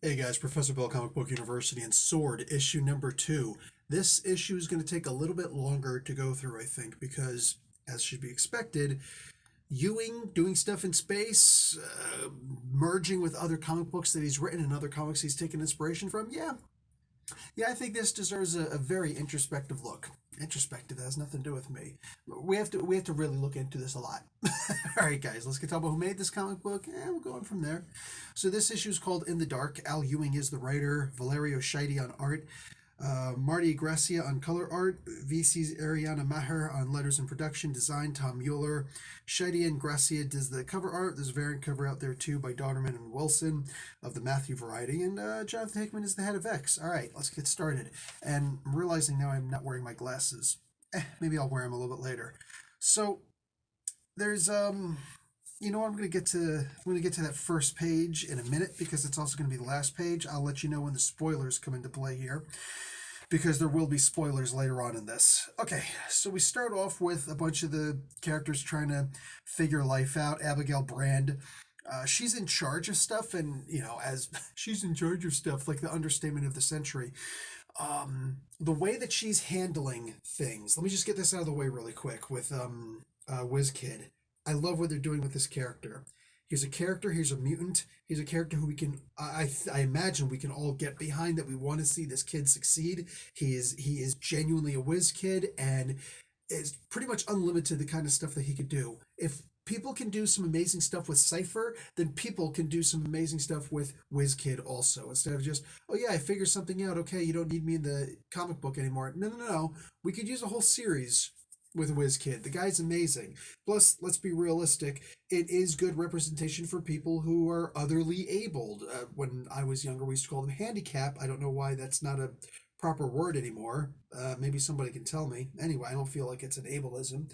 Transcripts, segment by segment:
Hey guys, Professor Bell, Comic Book University, and S.W.O.R.D. issue number 2. This issue is going to take a little bit longer to go through, I think, because, as should be expected, Ewing doing stuff in space, merging with other comic books that he's written and other comics he's taken inspiration from. Yeah, I think this deserves a very introspective look. Introspective has nothing to do with me. We have to really look into this a lot. All right, guys, let's get talking about who made this comic book. We're going from there. So this issue is called In the Dark. Al Ewing is the writer. Valerio Scheide on art. Marty Gracia on color art, VC's Ariana Maher on letters and production design, Tom Mueller. Scheide and Gracia does the cover art. There's a variant cover out there too by Dodderman and Wilson of the Matthew variety, and Jonathan Hickman is the head of X. All right, let's get started. And I'm realizing now I'm not wearing my glasses. Maybe I'll wear them a little bit later. So there's I'm gonna get to that first page in a minute because it's also gonna be the last page. I'll let you know when the spoilers come into play here, because there will be spoilers later on in this. Okay, so we start off with a bunch of the characters trying to figure life out. Abigail Brand, she's in charge of stuff, and as she's in charge of stuff, like the understatement of the century. The way that she's handling things. Let me just get this out of the way really quick with Whiz Kid. I love what they're doing with this character. He's a character. He's a mutant. He's a character who we can. I imagine we can all get behind. That we want to see this kid succeed. He is genuinely a whiz kid, and is pretty much unlimited the kind of stuff that he could do. If people can do some amazing stuff with Cypher, then people can do some amazing stuff with Whiz Kid also. Instead of just, oh yeah, I figured something out. Okay, you don't need me in the comic book anymore. No, no, no. We could use a whole series with WizKid. The guy's amazing. Plus, let's be realistic, it is good representation for people who are otherly abled. When I was younger, we used to call them handicap. I don't know why that's not a proper word anymore. Maybe somebody can tell me. Anyway, I don't feel like it's an ableism.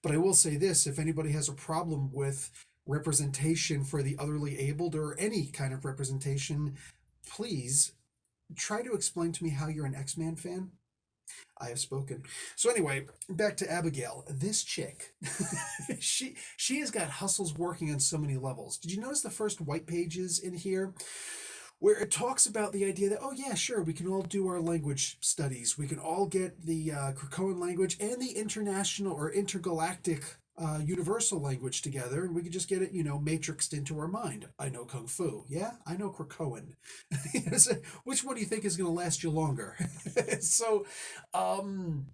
But I will say this, if anybody has a problem with representation for the otherly abled or any kind of representation, please try to explain to me how you're an X-Man fan. I have spoken. So anyway, back to Abigail. This chick, she has got hustles working on so many levels. Did you notice the first white pages in here? Where it talks about the idea that, oh yeah, sure, we can all do our language studies. We can all get the Krakoan language and the international or intergalactic universal language together, and we could just get it, matrixed into our mind. I know Kung Fu. Yeah, I know Krakoan. So which one do you think is going to last you longer? So, um,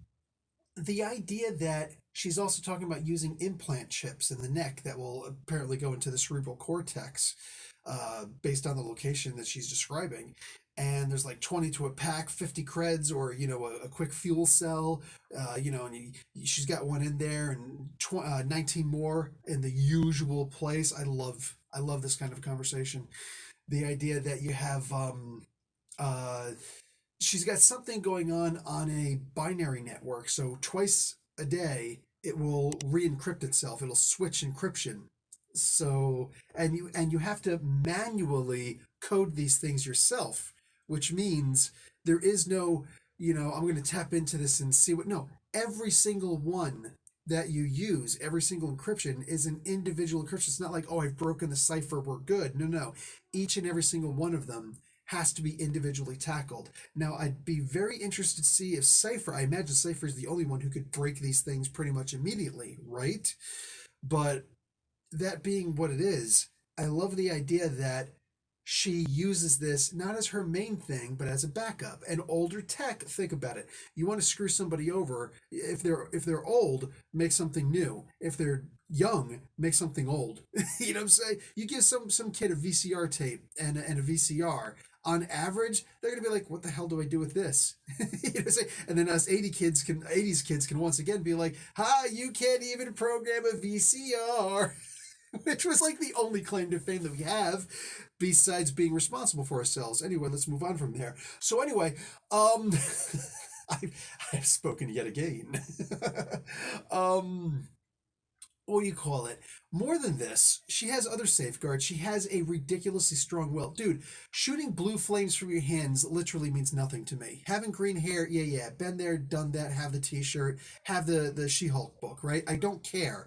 the idea that she's also talking about using implant chips in the neck that will apparently go into the cerebral cortex, based on the location that she's describing. And there's like 20 to a pack, 50 creds, or a quick fuel cell, and she's got one in there, and 19 more in the usual place. I love this kind of conversation. The idea that you have uh, she's got something going on a binary network. So twice a day, it will re-encrypt itself. It'll switch encryption. So and you have to manually code these things yourself, which means there is no, I'm going to tap into this and see what. No, every single one that you use, every single encryption is an individual encryption. It's not like, oh, I've broken the cipher, we're good. No, no. Each and every single one of them has to be individually tackled. Now, I'd be very interested to see if Cypher, I imagine Cypher is the only one who could break these things pretty much immediately, right? But that being what it is, I love the idea that she uses this not as her main thing, but as a backup. And older tech, think about it. You want to screw somebody over, if they're old, make something new. If they're young, make something old. You know what I'm saying? You give some kid a VCR tape and a VCR. On average, they're gonna be like, "What the hell do I do with this?" And then us 80s kids can once again be like, "Ha, you can't even program a VCR." Which was like the only claim to fame that we have besides being responsible for ourselves. Anyway, let's move on from there. So anyway, um I've spoken yet again. um what do you call it? More than this, she has other safeguards. She has a ridiculously strong will. Dude, shooting blue flames from your hands literally means nothing to me. Having green hair, yeah, yeah, been there, done that, have the t-shirt, have the She-Hulk book, right? I don't care.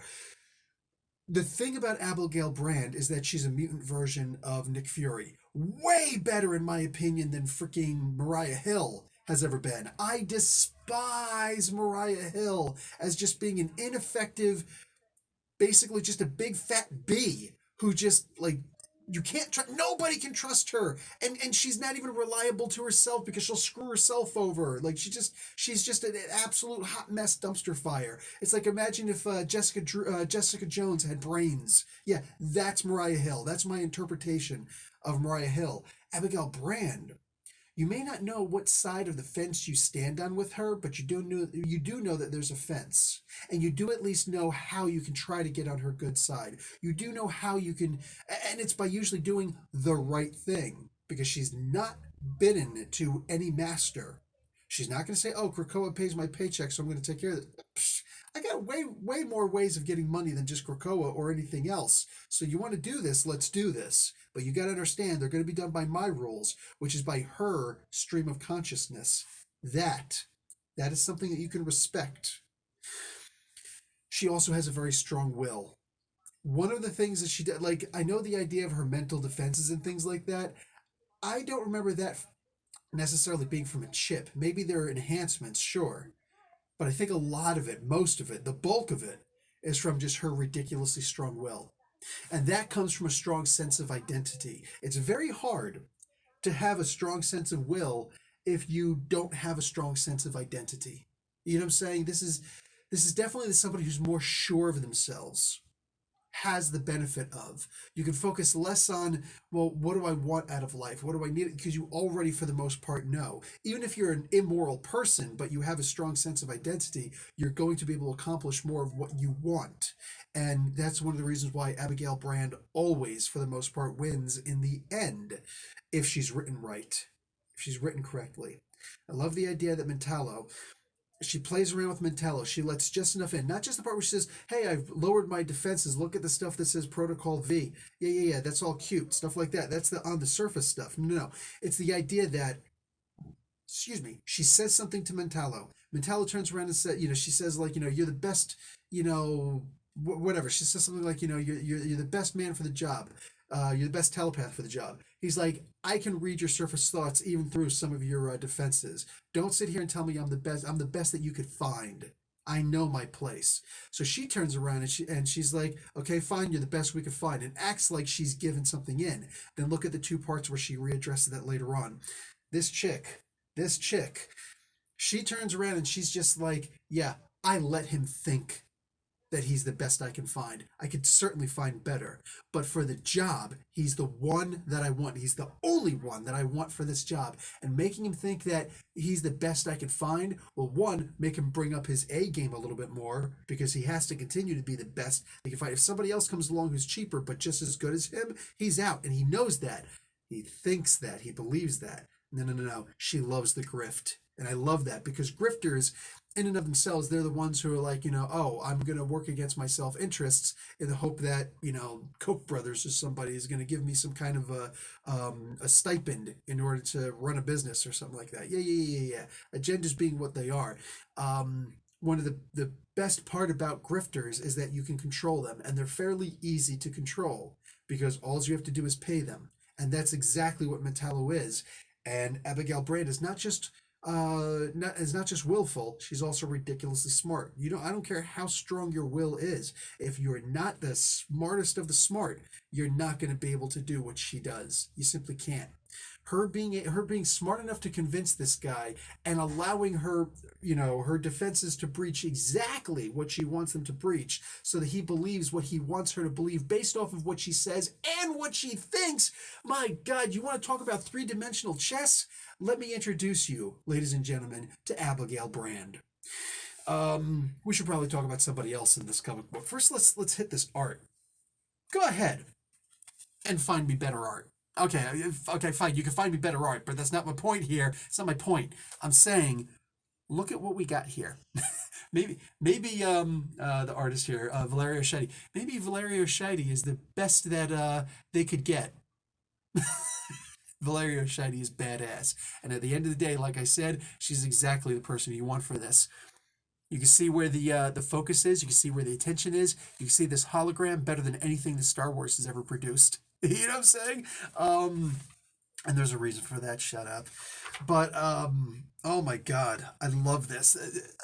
The thing about Abigail Brand is that she's a mutant version of Nick Fury. way better, in my opinion, than freaking Mariah Hill has ever been. I despise Mariah Hill as just being an ineffective, basically just a big fat bee who just like you can't trust. Nobody can trust her, and she's not even reliable to herself because she'll screw herself over. Like she's just an absolute hot mess dumpster fire. It's like imagine if Jessica Jones had brains. Yeah, that's Mariah Hill. That's my interpretation of Mariah Hill. Abigail Brand, you may not know what side of the fence you stand on with her, but you do know that there's a fence, and you do at least know how you can try to get on her good side. You do know how you can, and it's by usually doing the right thing because she's not bidden to any master. She's not going to say, "Oh, Krakoa pays my paycheck, so I'm going to take care of it." I got way more ways of getting money than just Krakoa or anything else. So you want to do this? Let's do this. But you got to understand they're going to be done by my rules, which is by her stream of consciousness. That that is something that you can respect. She also has a very strong will. One of the things that she did, like I know the idea of her mental defenses and things like that. I don't remember that necessarily being from a chip. Maybe there are enhancements, sure, but I think a lot of it, most of it, the bulk of it, is from just her ridiculously strong will. And that comes from a strong sense of identity. It's very hard to have a strong sense of will if you don't have a strong sense of identity. You know what I'm saying? This is definitely somebody who's more sure of themselves has the benefit of. You can focus less on, well, what do I want out of life? What do I need? Because you already, for the most part, know. Even if you're an immoral person, but you have a strong sense of identity, you're going to be able to accomplish more of what you want. And that's one of the reasons why Abigail Brand always, for the most part, wins in the end if she's written right, if she's written correctly. I love the idea that Mentallo, she plays around with Mentallo. She lets just enough in. Not just the part where she says, "Hey, I've lowered my defenses. Look at the stuff that says Protocol V." Yeah. That's all cute. Stuff like that. That's the on the surface stuff. No. It's the idea that, excuse me, she says something to Mentallo. Mentallo turns around and says, she says, like, you're the best, whatever. She says something like, you're the best man for the job. You're the best telepath for the job. He's like, I can read your surface thoughts even through some of your defenses. Don't sit here and tell me I'm the best. I'm the best that you could find. I know my place. So she turns around and she's like, okay, fine, you're the best we could find, and acts like she's given something in. Then look at the two parts where she readdresses that later on. This chick, this chick, she turns around and she's just like, yeah, I let him think that he's the best I can find. I could certainly find better. But for the job, he's the one that I want. He's the only one that I want for this job. And making him think that he's the best I could find will, one, make him bring up his A game a little bit more because he has to continue to be the best he can find. If somebody else comes along who's cheaper but just as good as him, he's out. And he knows that. He thinks that. He believes that. No. She loves the grift. And I love that because grifters, in and of themselves, they're the ones who are like, oh, I'm going to work against my self interests in the hope that, Koch brothers or somebody is going to give me some kind of a stipend in order to run a business or something like that. Yeah. Agendas being what they are. One of the best part about grifters is that you can control them, and they're fairly easy to control because all you have to do is pay them. And that's exactly what Metallo is. And Abigail Brand is not just willful, she's also ridiculously smart. I don't care how strong your will is. If you're not the smartest of the smart, you're not going to be able to do what she does. You simply can't. Her being smart enough to convince this guy and allowing her defenses to breach exactly what she wants them to breach so that he believes what he wants her to believe based off of what she says and what she thinks. My God, you want to talk about three-dimensional chess? Let me introduce you, ladies and gentlemen, to Abigail Brand. We should probably talk about somebody else in this comic book. First, let's hit this art. Go ahead and find me better art. Okay, fine. You can find me better art, but that's not my point here. It's not my point. I'm saying, look at what we got here. maybe the artist here, Valerio Scheide. Maybe Valerio Scheide is the best that they could get. Valerio Scheide is badass, and at the end of the day, like I said, she's exactly the person you want for this. You can see where the focus is. You can see where the attention is. You can see this hologram better than anything that Star Wars has ever produced. You know what I'm saying? And there's a reason for that. Shut up. But oh my God, I love this.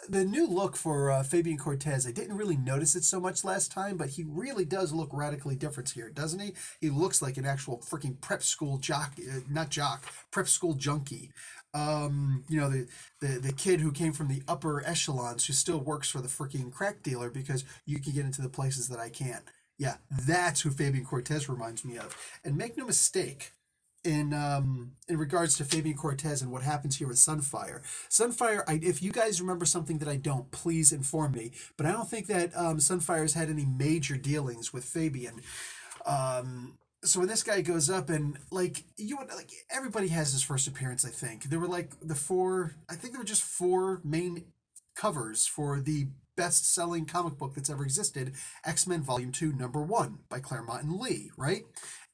The new look for Fabian Cortez. I didn't really notice it so much last time, but he really does look radically different here, doesn't he? He looks like an actual freaking prep school jock, not jock, prep school junkie. You know, the kid who came from the upper echelons who still works for the freaking crack dealer because you can get into the places that I can't. Yeah, that's who Fabian Cortez reminds me of. And make no mistake, in regards to Fabian Cortez and what happens here with Sunfire. Sunfire, if you guys remember something that I don't, please inform me. But I don't think that Sunfire's had any major dealings with Fabian. So when this guy goes up and like everybody has his first appearance, I think there were like the four. I think there were just four main covers for the best-selling comic book that's ever existed, X-Men Volume 2, Number 1 by Claremont and Lee, right?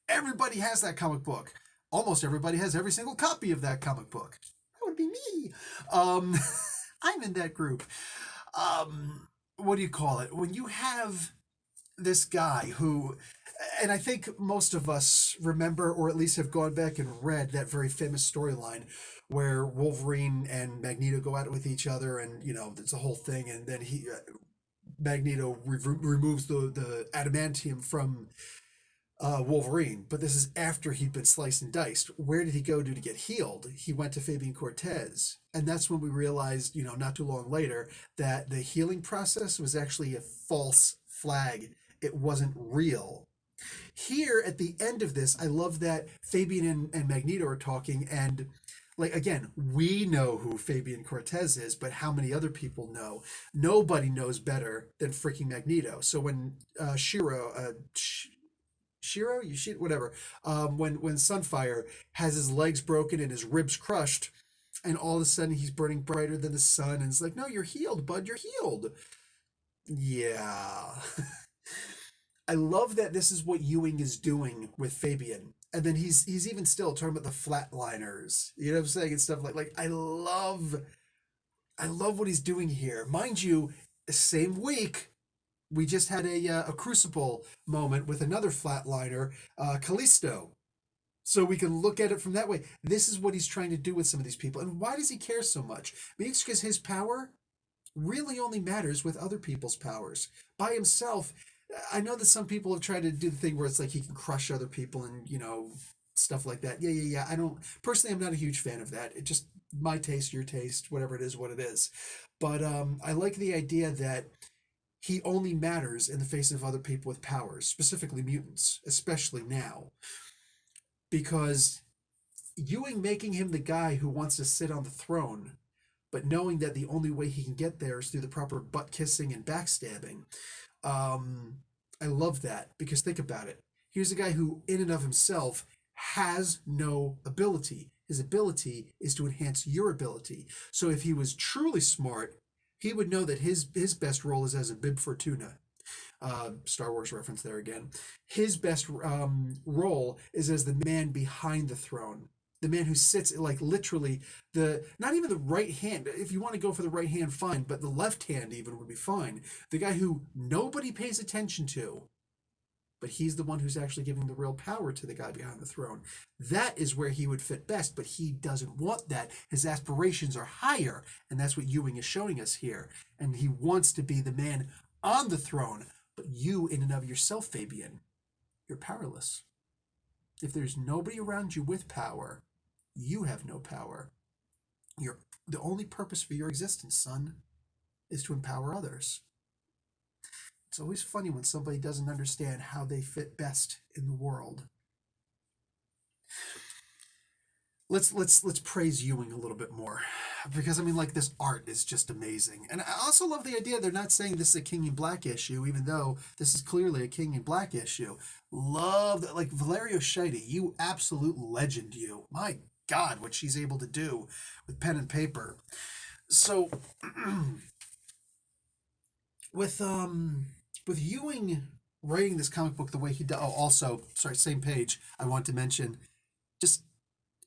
Everybody has that comic book. Almost everybody has every single copy of that comic book. That would be me. Um, I'm in that group. What do you call it? When you have this guy who, and I think most of us remember or at least have gone back and read that very famous storyline where Wolverine and Magneto go at it with each other, and you know there's a whole thing, and then Magneto removes the adamantium from Wolverine, but this is after he'd been sliced and diced. Where did he go to get healed? He went to Fabian Cortez. And that's when we realized, you know, not too long later, that the healing process was actually a false flag. It wasn't real. Here at the end of this, I love that Fabian and Magneto are talking, and like again, we know who Fabian Cortez is, but how many other people know? Nobody knows better than freaking Magneto. So when Shiro, you shit, whatever. When Sunfire has his legs broken and his ribs crushed, and all of a sudden he's burning brighter than the sun, and it's like, no, you're healed, bud, you're healed. Yeah, I love that this is what Ewing is doing with Fabian, and then he's even still talking about the flatliners. You know what I'm saying and stuff like I love what he's doing here, mind you. Same week we just had a crucible moment with another flatliner, Callisto. So we can look at it from that way. This is what he's trying to do with some of these people. And why does he care so much? Maybe it's because his power really only matters with other people's powers. By himself, I know that some people have tried to do the thing where it's like he can crush other people and, you know, stuff like that. Yeah. I don't, personally, I'm not a huge fan of that. It just, my taste, your taste, whatever it is, what it is. But I like the idea that he only matters in the face of other people with powers, specifically mutants, especially now. Because Ewing making him the guy who wants to sit on the throne, but knowing that the only way he can get there is through the proper butt kissing and backstabbing. I love that because think about it. Here's a guy who, in and of himself, has no ability. His ability is to enhance your ability. So if he was truly smart, he would know that his best role is as a bib fortuna. Star Wars reference there again. His best role is as the man behind the throne, the man who sits like literally the not even the right hand. If you want to go for the right hand, fine, but the left hand even would be fine. The guy who nobody pays attention to, but he's the one who's actually giving the real power to the guy behind the throne. That is where he would fit best, but he doesn't want that. His aspirations are higher, and that's what Ewing is showing us here. And he wants to be the man on the throne, but you, in and of yourself, Fabian, you're powerless. If there's nobody around you with power, you have no power. The only purpose for your existence, son, is to empower others. It's always funny when somebody doesn't understand how they fit best in the world. Let's praise Ewing a little bit more, because I mean, like, this art is just amazing, and I also love the idea they're not saying this is a King in Black issue, even though this is clearly a King in Black issue. Love that, like Valerio Scheide, you absolute legend, you. My God, what she's able to do with pen and paper. So with with Ewing writing this comic book the way he does. Oh, also, sorry, same page. I want to mention, just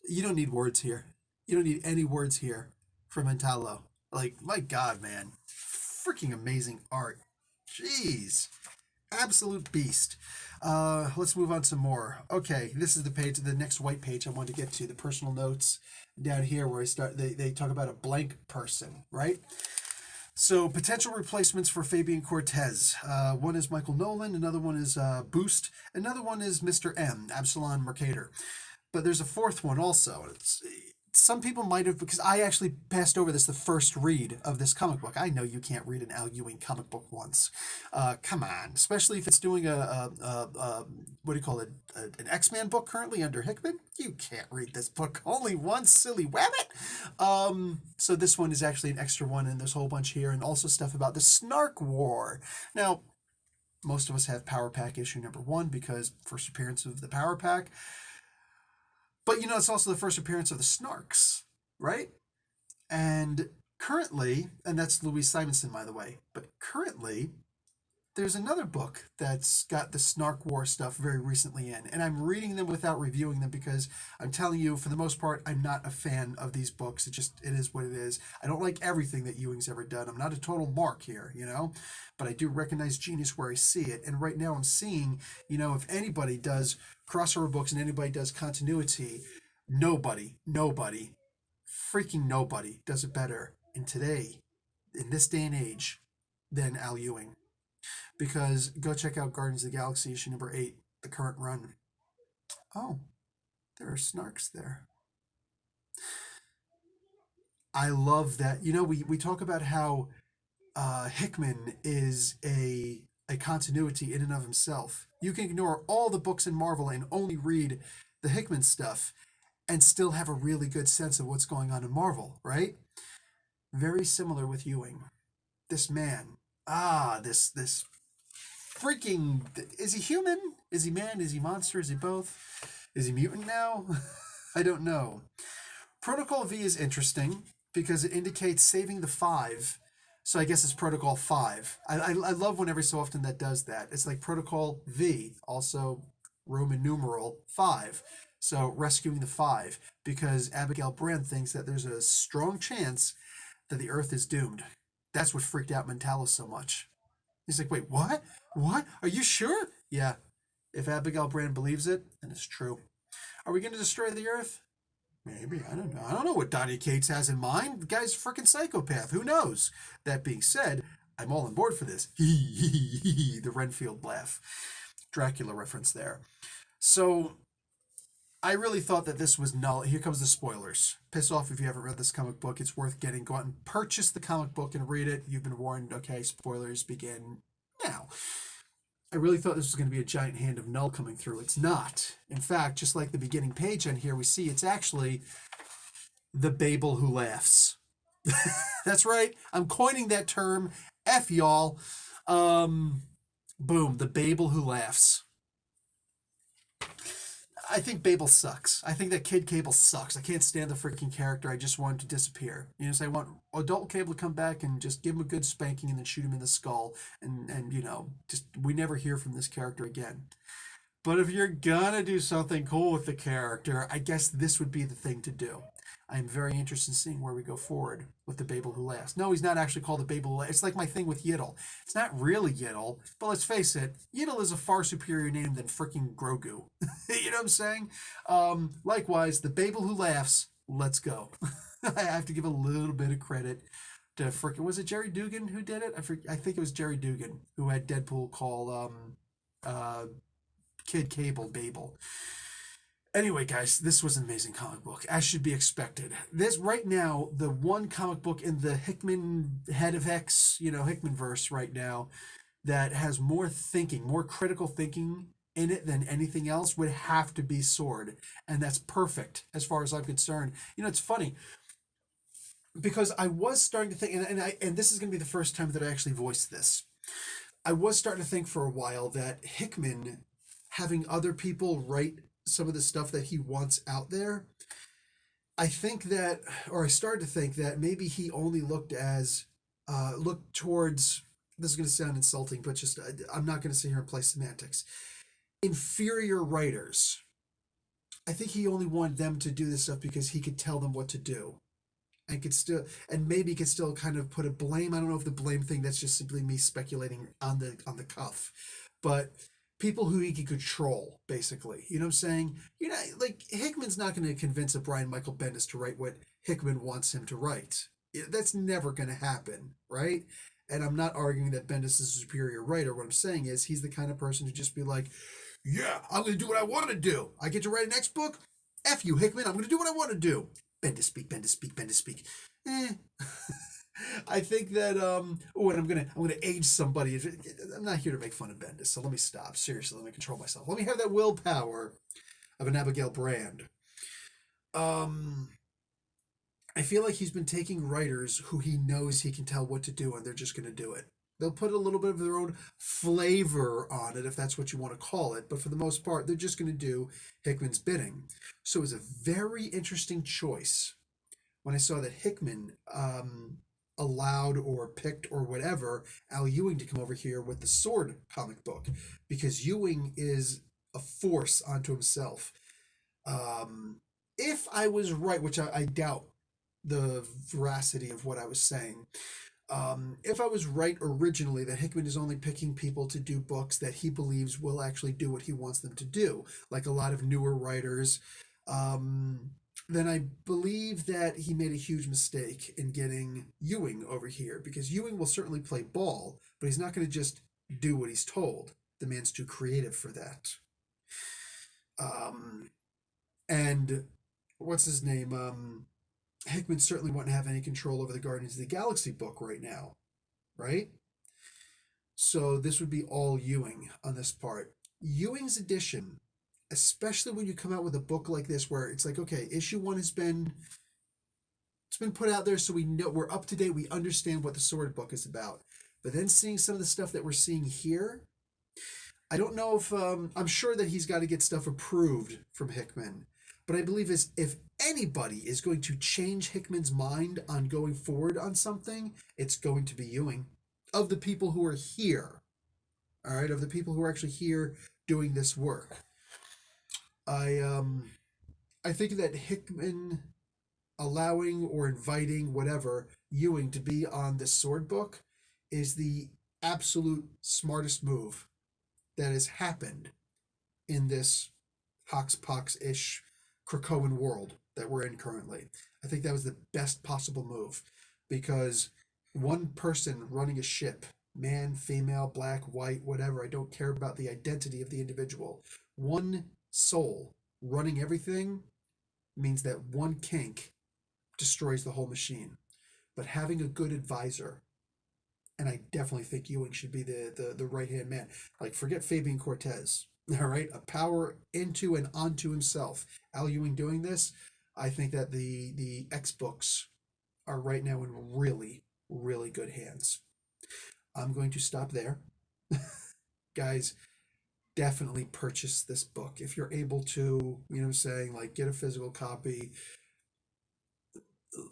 you don't need words here. You don't need any words here for Mentallo. Like, my God, man, freaking amazing art. Jeez, Absolute beast. Let's move on some more. Okay, this is the page, the next white page I want to get to, the personal notes down here where they talk about a blank person, right? So potential replacements for Fabian Cortez. One is Michael Nolan, another one is Boost, another one is Mr. M, Absalon Mercator. But there's a fourth one also. Some people might have, because I actually passed over this the first read of this comic book. I know you can't read an Al Ewing comic book once. Come on, especially if it's doing what do you call it, an X-Men book currently under Hickman. You can't read this book only once, silly wabbit. So this one is actually an extra one, and there's a whole bunch here, and also stuff about the S.W.O.R.D. Now, most of us have Power Pack issue number 1 because first appearance of the Power Pack. But it's also the first appearance of the Snarks, right? And currently, and that's Louise Simonson, by the way, but currently, there's another book that's got the Snark War stuff very recently in. And I'm reading them without reviewing them because I'm telling you, for the most part, I'm not a fan of these books. It is what it is. I don't like everything that Ewing's ever done. I'm not a total mark here, but I do recognize genius where I see it. And right now I'm seeing, if anybody does crossover books and anybody does continuity, nobody, freaking nobody does it better in this day and age, than Al Ewing. Because go check out Guardians of the Galaxy issue number 8, the current run. Oh, there are Snarks there. I love that. We talk about how Hickman is a continuity in and of himself. You can ignore all the books in Marvel and only read the Hickman stuff and still have a really good sense of what's going on in Marvel, right? Very similar with Ewing. This man, this freaking, is he human? Is he man? Is he monster? Is he both? Is he mutant now? I don't know. Protocol V is interesting because it indicates saving the 5. So I guess it's Protocol 5. I love when every so often that does that. It's like Protocol V, also Roman numeral 5. So rescuing the 5, because Abigail Brand thinks that there's a strong chance that the Earth is doomed. That's what freaked out Mentalis so much. He's like, wait, what? What? Are you sure? Yeah. If Abigail Brand believes it, then it's true. Are we going to destroy the Earth? Maybe. I don't know. I don't know what Donny Cates has in mind. The guy's a freaking psychopath. Who knows? That being said, I'm all on board for this. The Renfield laugh. Dracula reference there. So I really thought that this was null. Here comes the spoilers. Piss off if you haven't read this comic book. It's worth getting. Go out and purchase the comic book and read it. You've been warned. Okay, spoilers begin now. I really thought this was going to be a giant hand of Null coming through. It's not. In fact, just like the beginning page on here, we see it's actually the Babel who laughs. That's right. I'm coining that term. F y'all. Boom. The Babel who laughs. I think Babel sucks. I think that Kid Cable sucks. I can't stand the freaking character. I just want him to disappear. So I want adult Cable to come back and just give him a good spanking and then shoot him in the skull. And just we never hear from this character again. But if you're gonna do something cool with the character, I guess this would be the thing to do. I'm very interested in seeing where we go forward with the Babel who laughs. No, he's not actually called the Babel who laughs. It's like my thing with Yiddle. It's not really Yiddle, but let's face it, Yiddle is a far superior name than freaking Grogu. You know what I'm saying? Likewise, the Babel who laughs, let's go. I have to give a little bit of credit to freaking, was it Jerry Dugan who did it? I think it was Jerry Dugan who had Deadpool call Kid Cable Babel. Anyway, guys, this was an amazing comic book, as should be expected. This, right now, the one comic book in the Hickman Head of X, Hickman verse right now, that has more thinking, more critical thinking in it than anything else would have to be S.W.O.R.D. And that's perfect, as far as I'm concerned. It's funny, because I was starting to think, and this is going to be the first time that I actually voiced this. I was starting to think for a while that Hickman, having other people write some of the stuff that he wants out there, I started to think that maybe he only looked towards, this is going to sound insulting, but just, I'm not going to sit here and play semantics, inferior writers. I think he only wanted them to do this stuff because he could tell them what to do. And maybe could still kind of put a blame. I don't know if the blame thing, that's just simply me speculating on the cuff. but people who he can control, basically. You know what I'm saying? You're not like Hickman's not going to convince a Brian Michael Bendis to write what Hickman wants him to write. That's never going to happen, right? And I'm not arguing that Bendis is a superior writer. What I'm saying is he's the kind of person to just be like, yeah, I'm going to do what I want to do. I get to write a next book. F you, Hickman. I'm going to do what I want to do. Bendis speak, Bendis speak, Bendis speak. I think that and I'm gonna age somebody. I'm not here to make fun of Bendis, so let me stop. Seriously, let me control myself. Let me have that willpower of an Abigail Brand. I feel like he's been taking writers who he knows he can tell what to do, and they're just gonna do it. They'll put a little bit of their own flavor on it, if that's what you want to call it, but for the most part, they're just gonna do Hickman's bidding. So it was a very interesting choice when I saw that Hickman allowed or picked or whatever Al Ewing to come over here with the S.W.O.R.D comic book, because Ewing is a force unto himself. If I was right, which I doubt the veracity of what I was saying, if I was right originally that Hickman is only picking people to do books that he believes will actually do what he wants them to do, like a lot of newer writers, then I believe that he made a huge mistake in getting Ewing over here, because Ewing will certainly play ball, but he's not going to just do what he's told. The man's too creative for that. And what's his name? Hickman certainly wouldn't have any control over the Guardians of the Galaxy book right now, right? So this would be all Ewing on this part. Ewing's edition, especially when you come out with a book like this where it's like, okay, issue 1 has been put out there, so we know we're up to date, we understand what the S.W.O.R.D book is about. But then seeing some of the stuff that we're seeing here, I don't know if I'm sure that he's got to get stuff approved from Hickman, but I believe if anybody is going to change Hickman's mind on going forward on something, it's going to be Ewing. Of the people who are here, all right, of the people who are actually here doing this work, I think that Hickman allowing or inviting whatever Ewing to be on this S.W.O.R.D book is the absolute smartest move that has happened in this Hoxpox-ish Krakoan world that we're in currently. I think that was the best possible move, because one person running a ship, man, female, black, white, whatever, I don't care about the identity of the individual. One soul running everything means that one kink destroys the whole machine. But having a good advisor, and I definitely think Ewing should be the right-hand man. Like, forget Fabian Cortez, all right? A power into and onto himself. Al Ewing doing this, I think that the X books are right now in really, really good hands. I'm going to stop there. Guys, definitely purchase this book. If you're able to, you know what I'm saying, like, get a physical copy.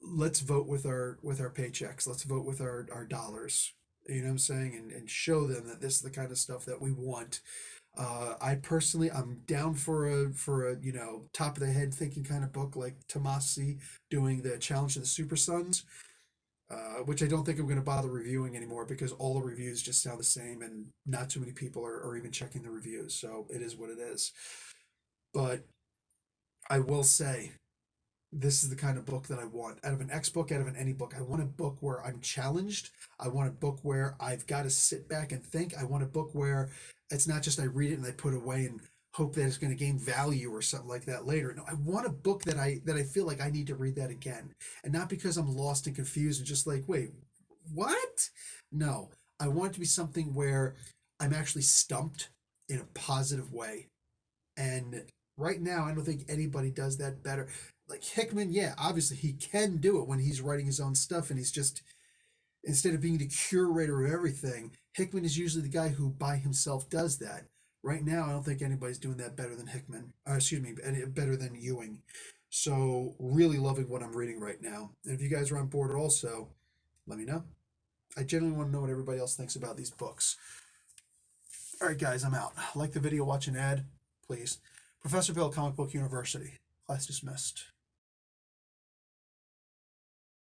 Let's vote with our paychecks. Let's vote with our dollars. You know what I'm saying? And show them that this is the kind of stuff that we want. I personally, I'm down for a top of the head thinking kind of book like Tomasi doing the Challenge of the Super Sons, which I don't think I'm going to bother reviewing anymore, because all the reviews just sound the same and not too many people are even checking the reviews. So it is what it is. But I will say, this is the kind of book that I want out of an X book, out of an any book. I want a book where I'm challenged. I want a book where I've got to sit back and think. I want a book where it's not just I read it and I put it away and hope that it's going to gain value or something like that later. No, I want a book that I feel like I need to read that again, and not because I'm lost and confused and just like, wait, what? No, I want it to be something where I'm actually stumped in a positive way. And right now, I don't think anybody does that better. Like Hickman, yeah, obviously he can do it when he's writing his own stuff and he's just, instead of being the curator of everything, Hickman is usually the guy who by himself does that. Right now, I don't think anybody's doing that better than Hickman. Better than Ewing. So really loving what I'm reading right now. And if you guys are on board also, let me know. I genuinely want to know what everybody else thinks about these books. All right, guys, I'm out. Like the video, watch an ad, please. Professor Bill, Comic Book University. Class dismissed.